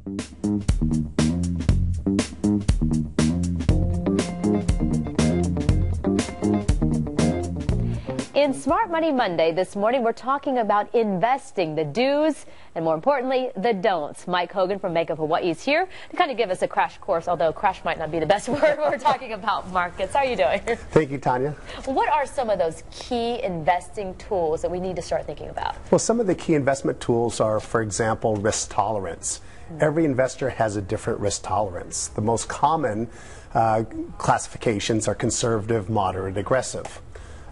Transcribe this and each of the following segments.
In Smart Money Monday this morning, we're talking about investing, the do's, and more importantly, the don'ts. Mike Hogan from Bank of Hawaii is here to kind of give us a crash course, although crash might not be the best word when we're talking about markets. How are you doing? Thank you, Tanya. What are some of those key investing tools that we need to start thinking about? Well, some of the key investment tools are, for example, risk tolerance. Every investor has a different risk tolerance. The most common classifications are conservative, moderate, aggressive.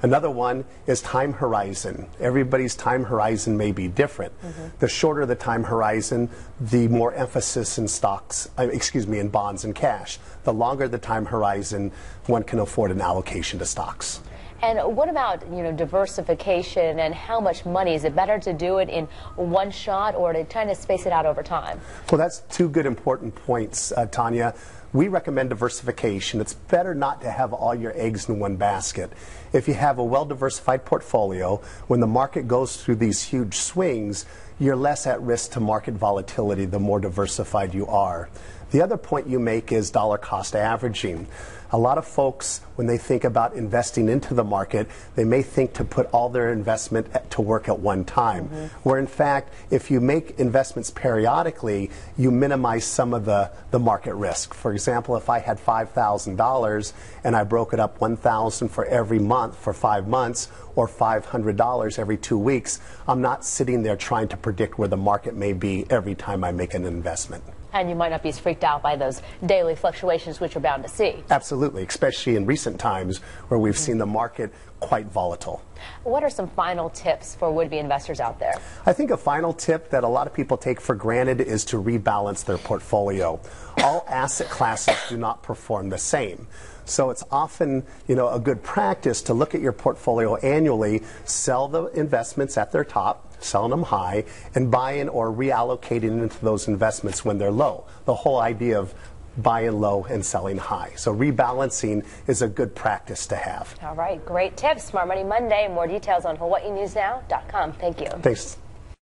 Another one is time horizon. Everybody's time horizon may be different. The shorter the time horizon, the more emphasis in stocks, in bonds and cash. The longer the time horizon, one can afford an allocation to stocks. And what about, diversification and how much money? Is it better to do it in one shot or to kind of space it out over time? Well, that's two good important points, Tanya. We recommend diversification. It's better not to have all your eggs in one basket. If you have a well-diversified portfolio, when the market goes through these huge swings, you're less at risk to market volatility the more diversified you are. The other point you make is dollar cost averaging. A lot of folks, when they think about investing into the market, they may think to put all their investment to work at one time. Where in fact, if you make investments periodically, you minimize some of the market risk. For example, if I had $5,000 and I broke it up $1,000 for every month for 5 months, or $500 every 2 weeks, I'm not sitting there trying to predict where the market may be every time I make an investment. And you might not be as freaked out by those daily fluctuations which you're bound to see. Absolutely, especially in recent times where we've seen the market quite volatile. What are some final tips for would-be investors out there? I think a final tip that a lot of people take for granted is to rebalance their portfolio. All asset classes do not perform the same. So it's often, a good practice to look at your portfolio annually, sell the investments at their top, selling them high, and buying or reallocating into those investments when they're low. The whole idea of buying low and selling high. So rebalancing is a good practice to have. All right, great tips. Smart Money Monday. More details on HawaiiNewsNow.com. Thank you. Thanks.